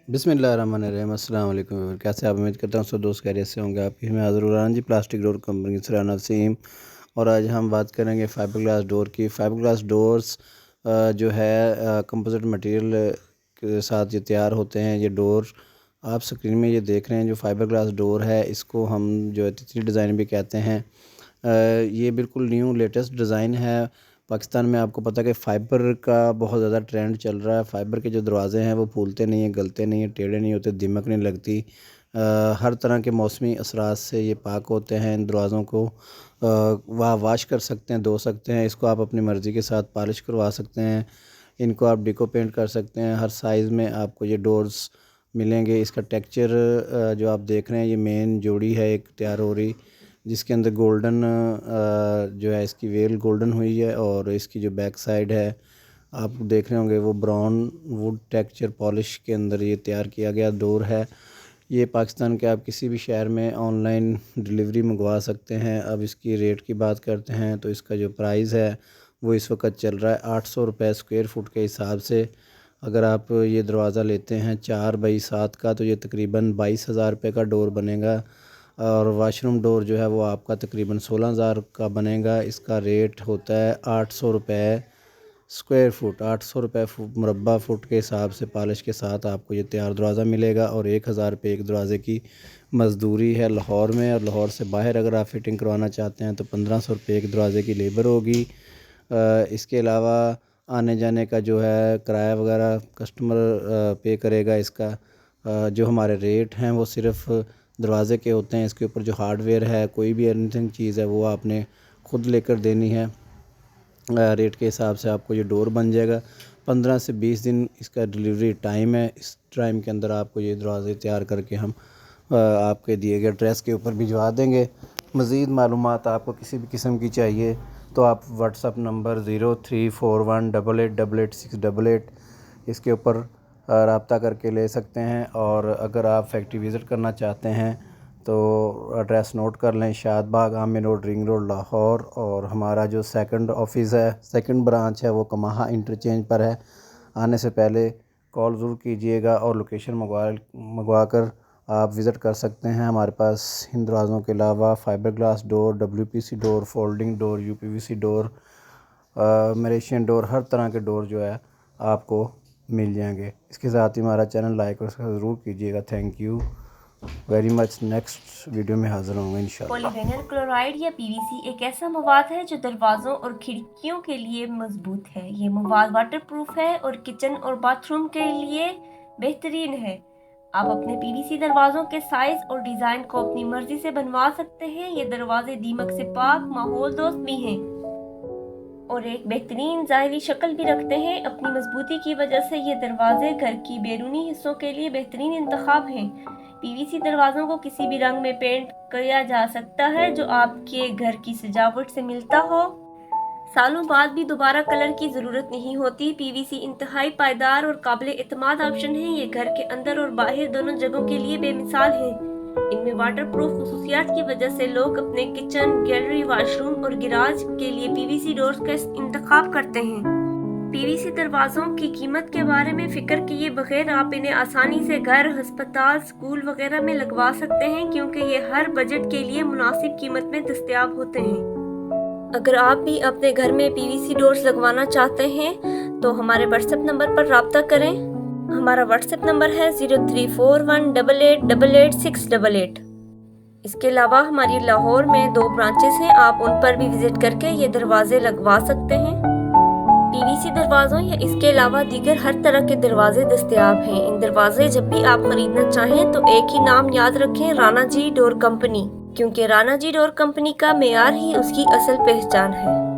बिस्मिल्लाहिर्रहमानिर्रहीम। अस्सलाम वालेकुम। कैसे आप? उम्मीद करता हूँ सब दोस्त खैरियत से होंगे। आपकी मैं हाज़िर हुआ जी प्लास्टिक डोर कंपनी से राना वसीम। और आज हम बात करेंगे फाइबर ग्लास डोर की। फाइबर ग्लास डोर्स जो है कंपोजिट मटेरियल के साथ ये तैयार होते हैं। ये डोर आप स्क्रीन में ये देख रहे हैं जो फाइबर ग्लास डोर है, इसको हम जो है तितली डिज़ाइन भी कहते हैं। ये बिल्कुल न्यू लेटेस्ट डिज़ाइन है। पाकिस्तान में आपको पता है कि फ़ाइबर का बहुत ज़्यादा ट्रेंड चल रहा है। फ़ाइबर के जो दरवाज़े हैं वो फूलते नहीं हैं, गलते नहीं हैं, टेढ़े नहीं होते, दीमक नहीं लगती। हर तरह के मौसमी असरात से ये पाक होते हैं। इन दरवाज़ों को वह वाश कर सकते हैं, धो सकते हैं। इसको आप अपनी मर्ज़ी के साथ पॉलिश करवा सकते हैं। इनको आप डिको पेंट कर सकते हैं। हर साइज़ में आपको ये डोर्स मिलेंगे। इसका टेक्सचर जो आप देख रहे हैं, ये मेन जोड़ी है एक तैयार हो रही, जिसके अंदर गोल्डन जो है इसकी वेल गोल्डन हुई है। और इसकी जो बैक साइड है आप देख रहे होंगे वो ब्राउन वुड टेक्सचर पॉलिश के अंदर ये तैयार किया गया डोर है। ये पाकिस्तान के आप किसी भी शहर में ऑनलाइन डिलीवरी मंगवा सकते हैं। अब इसकी रेट की बात करते हैं तो इसका जो प्राइस है वो इस वक्त चल रहा है 800 रुपये स्क्वायर फुट के हिसाब से। अगर आप ये दरवाज़ा लेते हैं 4x7 का तो ये तकरीबन 22,000 रुपये का डोर बनेगा। और वाशरूम डोर जो है वो आपका तकरीबन 16,000 का बनेगा। इसका रेट होता है 800 रुपये स्क्वायर फुट। 800 रुपये मुरब्बा फुट के हिसाब से पॉलिश के साथ आपको ये तैयार दरवाज़ा मिलेगा। और 1,000 रुपये एक दरवाज़े की मज़दूरी है लाहौर में। और लाहौर से बाहर अगर आप फिटिंग करवाना चाहते हैं तो 1,500 रुपये एक दरवाज़े की लेबर होगी। इसके अलावा आने जाने का जो है किराया वगैरह कस्टमर पे करेगा। इसका जो हमारे रेट हैं वो सिर्फ़ दरवाज़े के होते हैं। इसके ऊपर जो हार्डवेयर है, कोई भी एनीथिंग चीज़ है, वो आपने ख़ुद लेकर देनी है। रेट के हिसाब से आपको ये डोर बन जाएगा। 15 से 20 दिन इसका डिलीवरी टाइम है। इस टाइम के अंदर आपको ये दरवाज़े तैयार करके हम आपके दिए गए एड्रेस के ऊपर भिजवा देंगे। मज़ीद मालूमात आपको किसी भी किस्म की चाहिए तो आप व्हाट्सअप नंबर 034188888688 इसके ऊपर रब्ता करके ले सकते हैं। और अगर आप फैक्ट्री विज़िट करना चाहते हैं तो एड्रेस नोट कर लें, Shad Bagh, Amir road, ring road, Lahore. और हमारा जो सेकंड ऑफिस है, सेकंड ब्रांच है, वो कमाहा इंटरचेंज पर है। आने से पहले कॉल ज़रूर कीजिएगा और लोकेशन मंगवा कर आप विज़िट कर सकते हैं। हमारे पास इन दरवाज़ों के अलावा fibre glass door, WPC door, folding door, UPVC door, Malaysian door, हर तरह के डोर जो है आपको मिल जाएंगे। इसके साथ ही हमारा चैनल लाइक और सब्सक्राइब ज़रूर कीजिएगा। Thank you very much. Next video में हाज़िर होंगे इंशाल्लाह। पॉलीविनाइल क्लोराइड या PVC एक ऐसा मवाद है जो दरवाज़ों और खिड़कियों के लिए मजबूत है। ये मवाद वाटर प्रूफ है और किचन और बाथरूम के लिए बेहतरीन है। आप अपने PVC दरवाज़ों के साइज़ और डिज़ाइन को अपनी मर्ज़ी से बनवा सकते हैं। ये दरवाजे दीमक से पाक, माहौल दोस्त भी हैं और एक बेहतरीन ज़ाहिरी शक्ल भी रखते हैं। अपनी मजबूती की वजह से ये दरवाजे घर की बैरूनी हिस्सों के लिए बेहतरीन इंतखाब हैं। PVC दरवाज़ों को किसी भी रंग में पेंट किया जा सकता है जो आपके घर की सजावट से मिलता हो। सालों बाद भी दोबारा कलर की ज़रूरत नहीं होती। PVC इंतहाई पायदार और काबिल एतमाद ऑप्शन है। ये घर के अंदर और बाहर दोनों जगहों के लिए बेमिसाल है। इनमें वाटर प्रूफ खसूसियात की वजह से लोग अपने किचन, गैलरी, वॉशरूम और गिराज के लिए PVC डोर्स का इंतखाब करते हैं। PVC दरवाज़ों की कीमत के बारे में फ़िक्र किए बगैर आप इन्हें आसानी से घर, अस्पताल, स्कूल वगैरह में लगवा सकते हैं क्योंकि ये हर बजट के लिए मुनासिब कीमत में दस्तयाब होते हैं। अगर आप भी अपने घर में PVC डोर्स लगवाना चाहते हैं तो हमारे व्हाट्सएप नंबर पर रब्ता करें। हमारा व्हाट्सएप नंबर है 034188888688। इसके अलावा हमारी लाहौर में 2 ब्रांचेस हैं, आप उन पर भी विजिट करके ये दरवाजे लगवा सकते हैं। PVC दरवाज़ों या इसके अलावा दीगर हर तरह के दरवाजे दस्तयाब हैं। इन दरवाजे जब भी आप खरीदना चाहें तो एक ही नाम याद रखें, राना जी डोर कंपनी, क्योंकि राना जी डोर कंपनी का मेयार ही उसकी असल पहचान है।